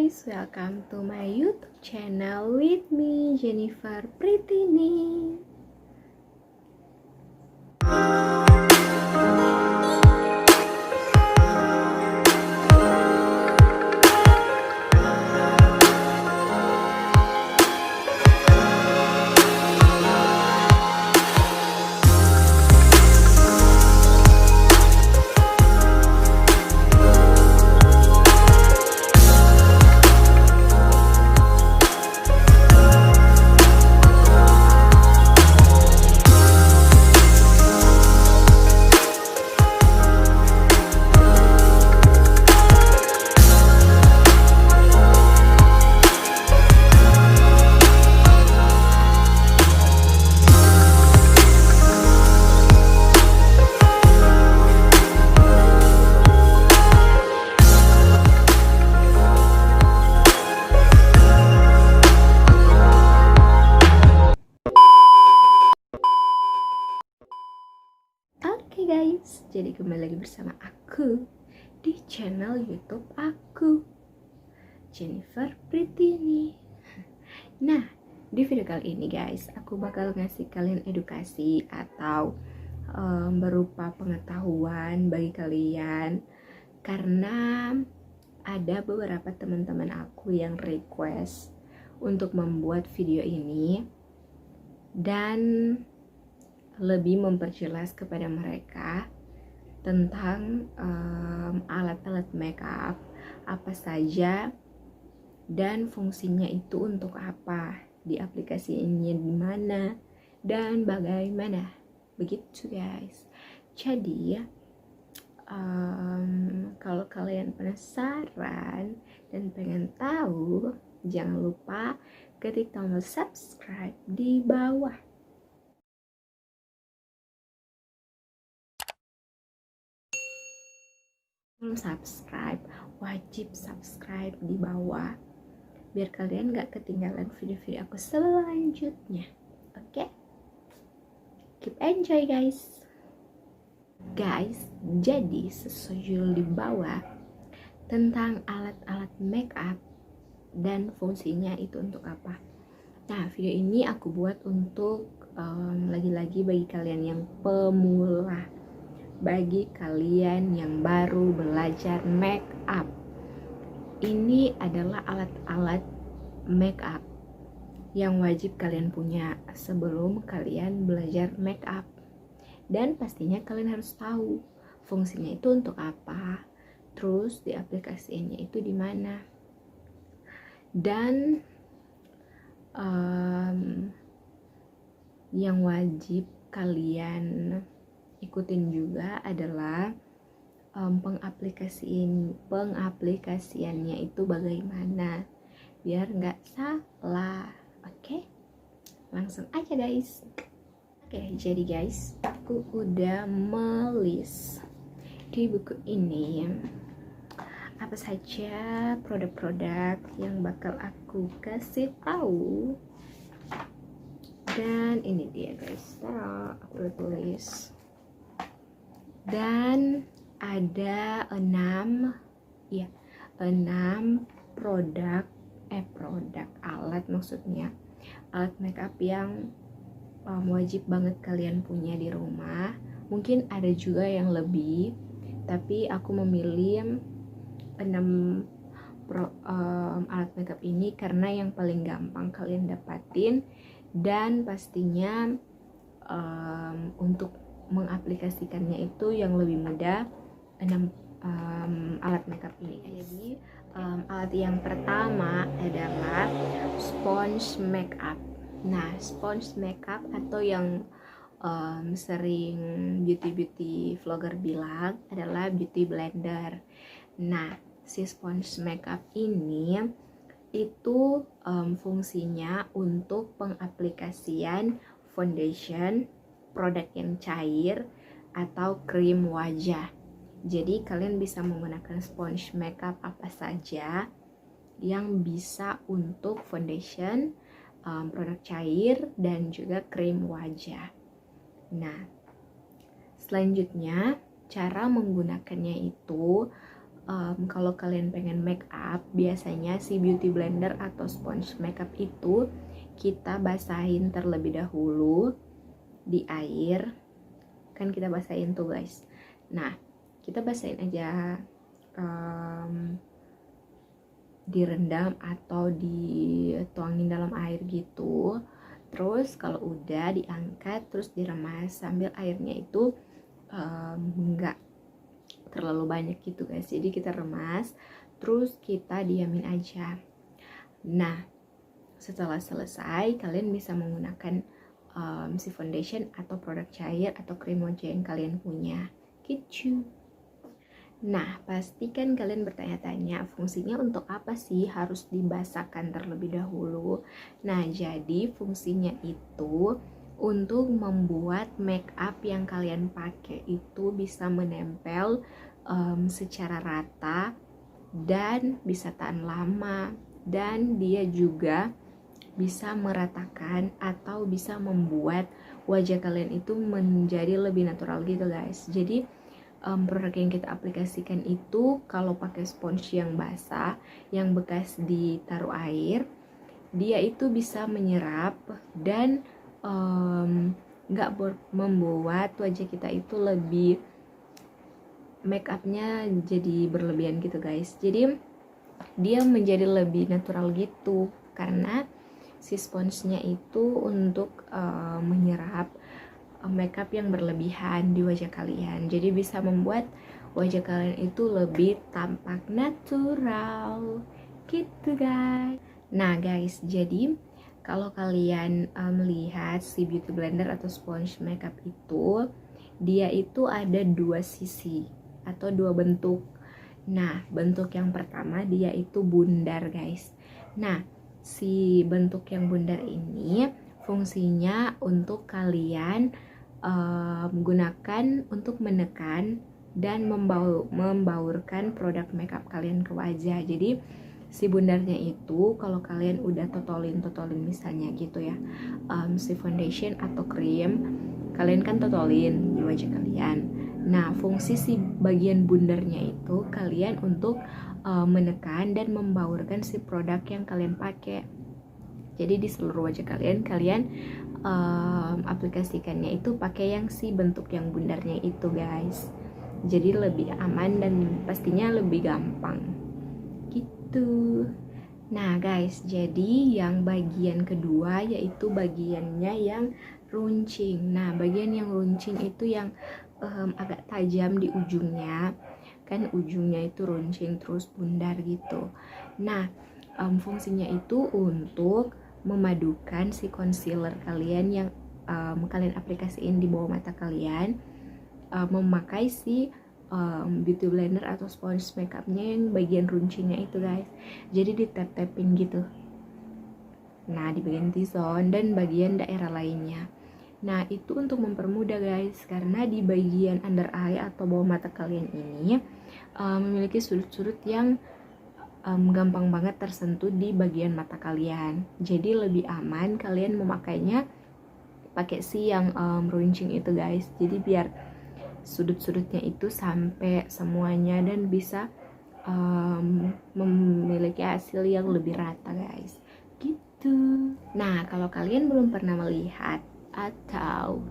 guys, welcome to my YouTube channel with me, Jennifer Pritini. Oke guys, jadi kembali lagi bersama aku di channel YouTube aku, Jennifer Pritini. Nah, di video kali ini guys, aku bakal ngasih kalian edukasi atau berupa pengetahuan bagi kalian, karena ada beberapa teman-teman aku yang request untuk membuat video ini dan lebih memperjelas kepada mereka tentang alat-alat makeup apa saja dan fungsinya itu untuk apa, di aplikasinya di mana dan bagaimana, begitu guys. Jadi kalau kalian penasaran dan pengen tahu, jangan lupa ketik tombol subscribe di bawah. Belum subscribe, wajib subscribe di bawah biar kalian gak ketinggalan video-video aku selanjutnya. Oke? Keep enjoy guys. Jadi sesuai di bawah tentang alat-alat makeup dan fungsinya itu untuk apa. Nah, video ini aku buat untuk lagi-lagi bagi kalian yang pemula, bagi kalian yang baru belajar make up. Ini adalah alat-alat make up yang wajib kalian punya sebelum kalian belajar make up. Dan pastinya kalian harus tahu fungsinya itu untuk apa, terus di aplikasinya itu di mana. Dan yang wajib kalian ikutin juga adalah pengaplikasiannya itu bagaimana biar nggak salah. Oke, langsung aja guys. Oke, jadi guys, aku udah melis di buku ini apa saja produk-produk yang bakal aku kasih tahu. Dan ini dia guys, aku tulis. Dan ada 6 produk alat, maksudnya alat makeup yang wajib banget kalian punya di rumah. Mungkin ada juga yang lebih, tapi aku memilih 6 alat makeup ini karena yang paling gampang kalian dapatin dan pastinya untuk mengaplikasikannya itu yang lebih mudah. 6 alat makeup ini. Jadi alat yang pertama adalah sponge makeup. Nah, sponge makeup atau yang sering beauty vlogger bilang adalah beauty blender. Nah, si sponge makeup ini itu fungsinya untuk pengaplikasian foundation, produk yang cair atau krim wajah. Jadi kalian bisa menggunakan sponge makeup apa saja yang bisa untuk foundation, produk cair dan juga krim wajah. Nah, selanjutnya cara menggunakannya itu kalau kalian pengen make up, biasanya si beauty blender atau sponge makeup itu kita basahin terlebih dahulu di air. Kan kita basahin tuh guys. Nah, kita basahin aja, direndam atau dituangin dalam air gitu. Terus kalau udah diangkat, terus diremas sambil airnya itu nggak terlalu banyak gitu guys. Jadi kita remas, terus kita diamin aja. Nah, setelah selesai kalian bisa menggunakan si foundation atau produk cair atau krim wajah yang kalian punya gitu. Nah, pastikan kalian bertanya-tanya fungsinya untuk apa sih harus dibasahkan terlebih dahulu. Nah, jadi fungsinya itu untuk membuat make up yang kalian pakai itu bisa menempel secara rata dan bisa tahan lama, dan dia juga bisa meratakan atau bisa membuat wajah kalian itu menjadi lebih natural gitu guys. Jadi produk yang kita aplikasikan itu kalau pakai sponge yang basah, yang bekas ditaruh air, dia itu bisa menyerap dan nggak membuat wajah kita itu lebih make upnya jadi berlebihan gitu guys. Jadi dia menjadi lebih natural gitu karena si sponsnya itu untuk menyerap makeup yang berlebihan di wajah kalian. Jadi bisa membuat wajah kalian itu lebih tampak natural gitu guys. Nah guys, jadi kalau kalian melihat si beauty blender atau sponge makeup itu, dia itu ada dua sisi atau dua bentuk. Nah, bentuk yang pertama dia itu bundar guys. Nah, si bentuk yang bundar ini fungsinya untuk kalian menggunakan untuk menekan dan membaurkan produk makeup kalian ke wajah. Jadi si bundarnya itu kalau kalian udah totolin misalnya gitu ya, si foundation atau krim, kalian kan totolin di wajah kalian. Nah, fungsi si bagian bundarnya itu kalian untuk menekan dan membaurkan si produk yang kalian pakai. Jadi di seluruh wajah kalian aplikasikannya itu pakai yang si bentuk yang bundarnya itu guys. Jadi lebih aman dan pastinya lebih gampang gitu. Nah guys, jadi yang bagian kedua yaitu bagiannya yang runcing. Nah, bagian yang runcing itu yang agak tajam di ujungnya, kan ujungnya itu runcing terus bundar gitu. Nah, fungsinya itu untuk memadukan si concealer kalian yang kalian aplikasiin di bawah mata kalian, memakai si beauty blender atau sponge makeupnya yang bagian runcingnya itu guys. Jadi ditap-tapin gitu. Nah, di bagian T-zone dan bagian daerah lainnya. Nah, itu untuk mempermudah guys, karena di bagian under eye atau bawah mata kalian ini memiliki sudut-sudut yang gampang banget tersentuh di bagian mata kalian. Jadi lebih aman kalian memakainya pakai si yang runcing itu guys. Jadi biar sudut-sudutnya itu sampai semuanya dan bisa memiliki hasil yang lebih rata guys gitu. Nah, kalau kalian belum pernah melihat atau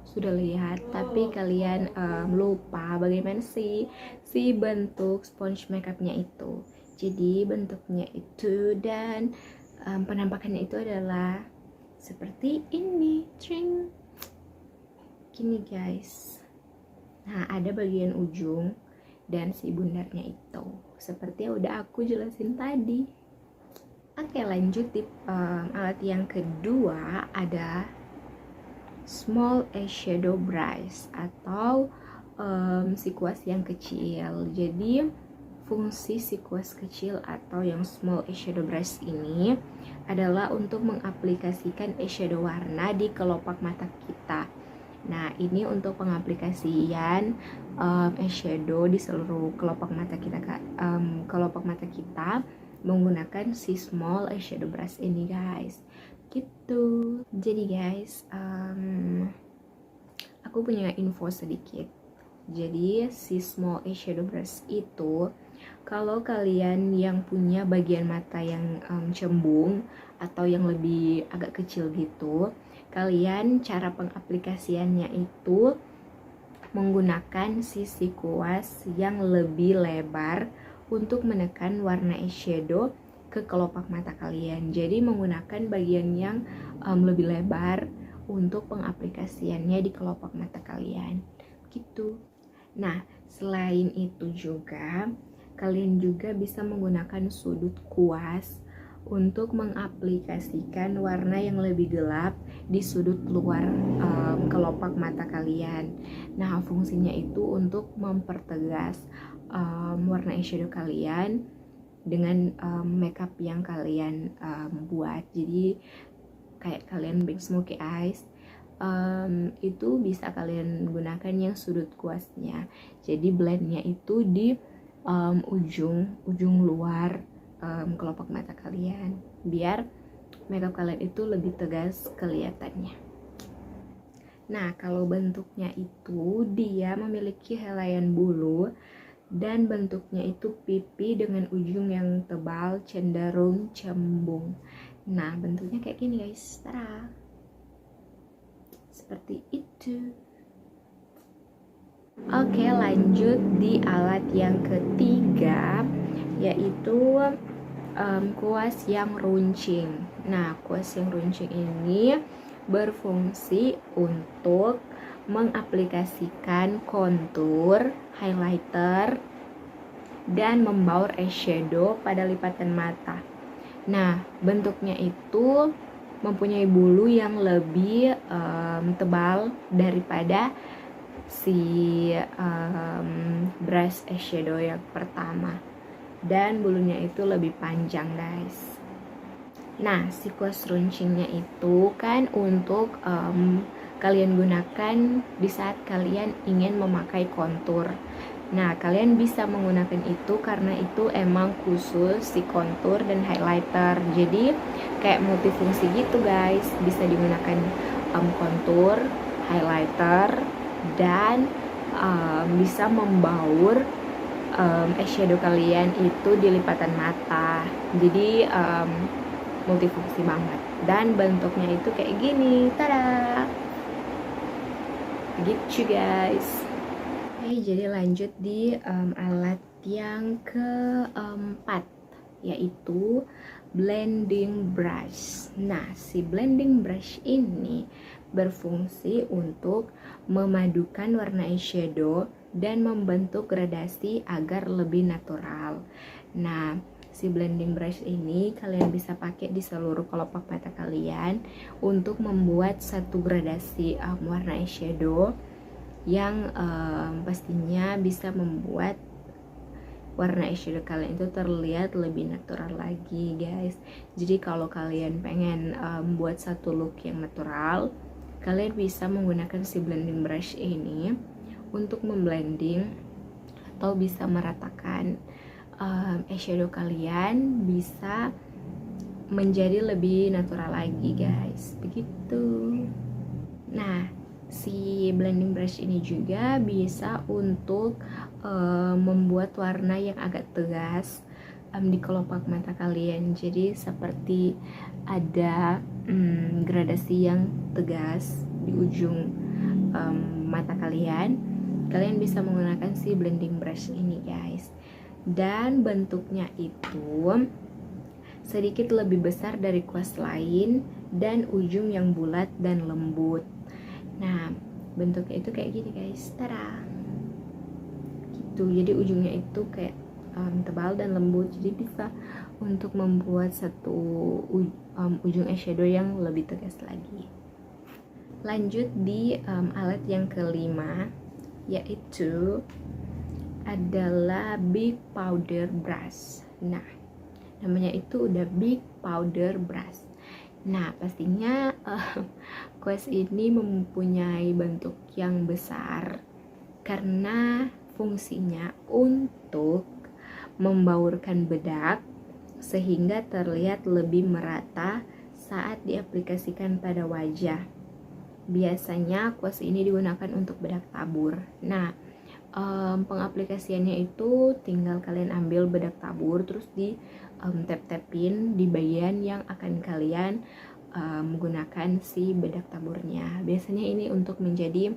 sudah lihat tapi kalian lupa bagaimana sih si bentuk sponge makeupnya itu. Jadi bentuknya itu dan penampakannya itu adalah seperti ini, tring, gini guys. Nah, ada bagian ujung dan si bundarnya itu seperti yang udah aku jelasin tadi. Oke, lanjut di alat yang kedua ada small eyeshadow brush atau si kuas yang kecil. Jadi fungsi si kuas kecil atau yang small eyeshadow brush ini adalah untuk mengaplikasikan eyeshadow warna di kelopak mata kita. Nah, ini untuk pengaplikasian eyeshadow di seluruh kelopak mata kita, menggunakan si small eyeshadow brush ini guys. Gitu. Jadi guys, aku punya info sedikit. Jadi si small eyeshadow brush itu Kalau kalian yang punya bagian mata yang cembung atau yang lebih agak kecil gitu, kalian cara pengaplikasiannya itu menggunakan sisi kuas yang lebih lebar untuk menekan warna eyeshadow ke kelopak mata kalian. Jadi menggunakan bagian yang lebih lebar untuk pengaplikasiannya di kelopak mata kalian gitu. Nah, selain itu juga kalian juga bisa menggunakan sudut kuas untuk mengaplikasikan warna yang lebih gelap di sudut luar kelopak mata kalian. Nah, fungsinya itu untuk mempertegas warna eyeshadow kalian dengan makeup yang kalian buat. Jadi kayak kalian bikin smoky eyes, itu bisa kalian gunakan yang sudut kuasnya. Jadi blendnya itu di ujung luar kelopak mata kalian, biar makeup kalian itu lebih tegas kelihatannya. Nah, kalau bentuknya itu dia memiliki helaian bulu dan bentuknya itu pipi dengan ujung yang tebal cenderung cembung. Nah, bentuknya kayak gini guys, tada, seperti itu. Oke, lanjut di alat yang ketiga, yaitu kuas yang runcing. Nah, kuas yang runcing ini berfungsi untuk mengaplikasikan kontur, highlighter, dan membaur eyeshadow pada lipatan mata. Nah, bentuknya itu mempunyai bulu yang lebih tebal daripada si brush eyeshadow yang pertama, dan bulunya itu lebih panjang guys. Nah, si kuas runcingnya itu kan untuk kalian gunakan di saat kalian ingin memakai kontur. Nah, kalian bisa menggunakan itu karena itu emang khusus si kontur dan highlighter. Jadi kayak multifungsi gitu guys, bisa digunakan kontur, highlighter, dan bisa membaur eyeshadow kalian itu di lipatan mata. Jadi multifungsi banget, dan bentuknya itu kayak gini, tada, gitu guys. Oke, jadi lanjut di alat yang keempat, yaitu blending brush. Nah, si blending brush ini berfungsi untuk memadukan warna eyeshadow dan membentuk gradasi agar lebih natural. Nah, si blending brush ini kalian bisa pakai di seluruh kelopak mata kalian untuk membuat satu gradasi warna eyeshadow yang pastinya bisa membuat warna eyeshadow kalian itu terlihat lebih natural lagi guys. Jadi kalau kalian pengen buat satu look yang natural, kalian bisa menggunakan si blending brush ini untuk memblending atau bisa meratakan eyeshadow kalian bisa menjadi lebih natural lagi guys, begitu. Nah, si blending brush ini juga bisa untuk membuat warna yang agak tegas di kelopak mata kalian. Jadi seperti ada gradasi yang tegas di ujung mata kalian, kalian bisa menggunakan si blending brush ini guys. Dan bentuknya itu sedikit lebih besar dari kuas lain dan ujung yang bulat dan lembut. Nah, bentuknya itu kayak gini guys, tada, gitu. Jadi ujungnya itu kayak tebal dan lembut, jadi bisa untuk membuat satu ujung eyeshadow yang lebih tegas lagi. Lanjut di alat yang kelima, yaitu adalah big powder brush. Nah, namanya itu udah big powder brush. Nah, pastinya kuas ini mempunyai bentuk yang besar karena fungsinya untuk membaurkan bedak sehingga terlihat lebih merata saat diaplikasikan pada wajah. Biasanya kuas ini digunakan untuk bedak tabur. Nah, pengaplikasiannya itu tinggal kalian ambil bedak tabur, terus di tap-tapin di bagian yang akan kalian menggunakan si bedak taburnya. Biasanya ini untuk menjadi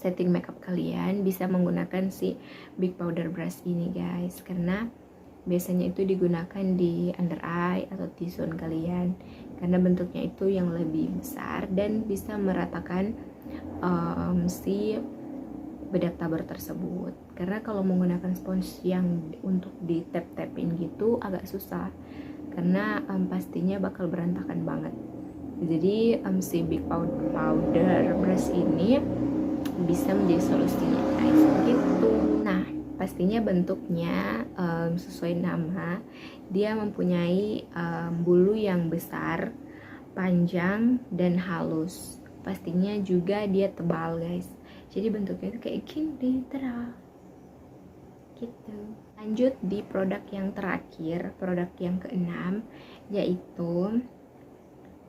setting makeup kalian bisa menggunakan si big powder brush ini guys, karena biasanya itu digunakan di under eye atau T-zone kalian, karena bentuknya itu yang lebih besar dan bisa meratakan si bedak tabur tersebut. Karena kalau menggunakan spons yang untuk di tap-tapin gitu agak susah, karena pastinya bakal berantakan banget. Jadi si big powder brush ini bisa menjadi solusinya guys, gitu. Nah, pastinya bentuknya sesuai nama, dia mempunyai bulu yang besar, panjang, dan halus. Pastinya juga dia tebal guys, jadi bentuknya itu kayak gini, gitu. Lanjut di produk yang terakhir, produk yang keenam, yaitu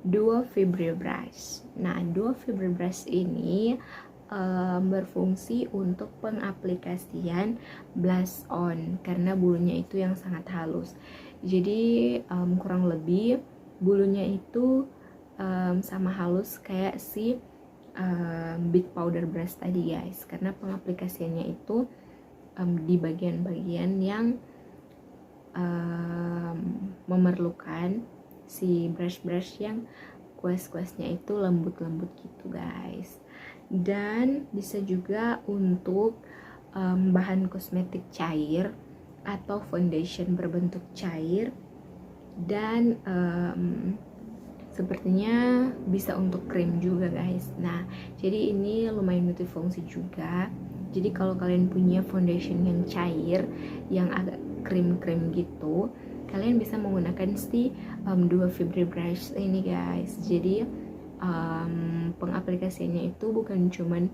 Duo Fibre Brush. Nah, Duo Fibre Brush ini berfungsi untuk pengaplikasian blush on, karena bulunya itu yang sangat halus. Jadi kurang lebih bulunya itu sama halus kayak si big powder brush tadi guys, karena pengaplikasiannya itu di bagian-bagian yang memerlukan si brush yang kuas-kuasnya itu lembut-lembut gitu guys. Dan bisa juga untuk bahan kosmetik cair atau foundation berbentuk cair, dan sepertinya bisa untuk krim juga guys. Nah, jadi ini lumayan multifungsi juga. Jadi kalau kalian punya foundation yang cair, yang agak krim-krim gitu, kalian bisa menggunakan si Duo Fibre Brush ini guys. Jadi pengaplikasiannya itu bukan cuman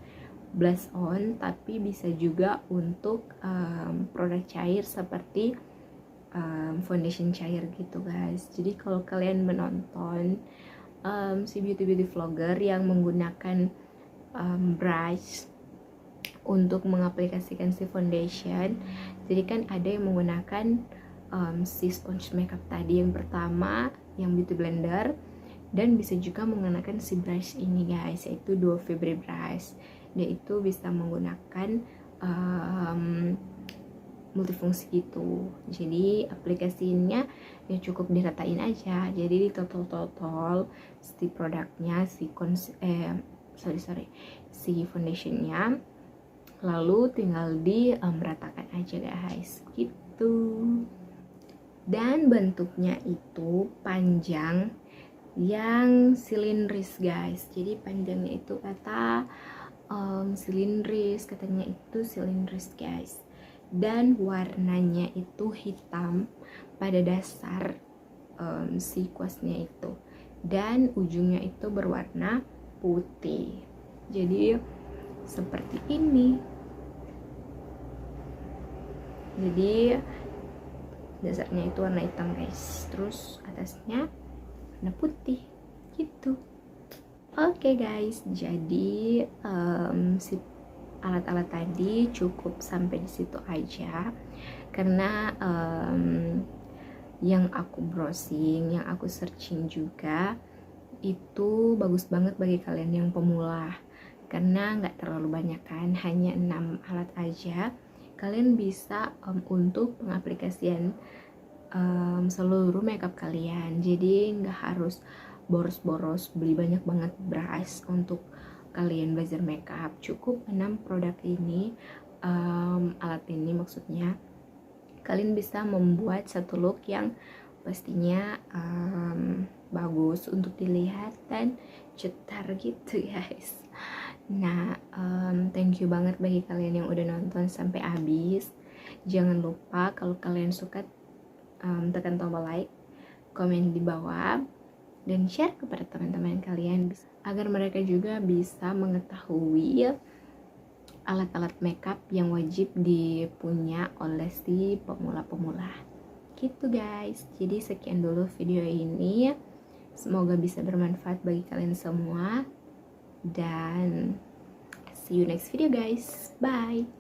blush on, tapi bisa juga untuk produk cair seperti foundation cair gitu guys. Jadi kalau kalian menonton si beauty vlogger yang menggunakan brush untuk mengaplikasikan si foundation, jadi kan ada yang menggunakan si sponge makeup tadi yang pertama, yang beauty blender, dan bisa juga menggunakan si brush ini guys, yaitu Duo Fibre Brush. Dia itu bisa menggunakan multifungsi gitu. Jadi aplikasinya ya cukup diratain aja. Jadi di total si produknya, si si foundationnya, lalu tinggal di meratakan aja guys, gitu. Dan bentuknya itu panjang yang silindris guys. Jadi panjangnya itu kata silindris, katanya itu silindris guys. Dan warnanya itu hitam pada dasar si kuasnya itu, dan ujungnya itu berwarna putih. Jadi seperti ini. Jadi dasarnya itu warna hitam guys, terus atasnya warna putih gitu. Oke guys, jadi si alat-alat tadi cukup sampai di situ aja, karena yang aku browsing, yang aku searching juga itu bagus banget bagi kalian yang pemula, karena nggak terlalu banyak kan, hanya 6 alat aja. Kalian bisa untuk pengaplikasian seluruh makeup kalian. Jadi nggak harus boros-boros beli banyak banget brush untuk kalian belajar makeup. Cukup 6 produk ini, alat ini maksudnya, kalian bisa membuat satu look yang pastinya bagus untuk dilihat dan cetar gitu guys. Nah, thank you banget bagi kalian yang udah nonton sampai habis. Jangan lupa kalau kalian suka tekan tombol like, komen di bawah, dan share kepada teman-teman kalian agar mereka juga bisa mengetahui alat-alat makeup yang wajib dipunya oleh si pemula-pemula gitu guys. Jadi sekian dulu video ini, semoga bisa bermanfaat bagi kalian semua, dan See you next video guys. Bye.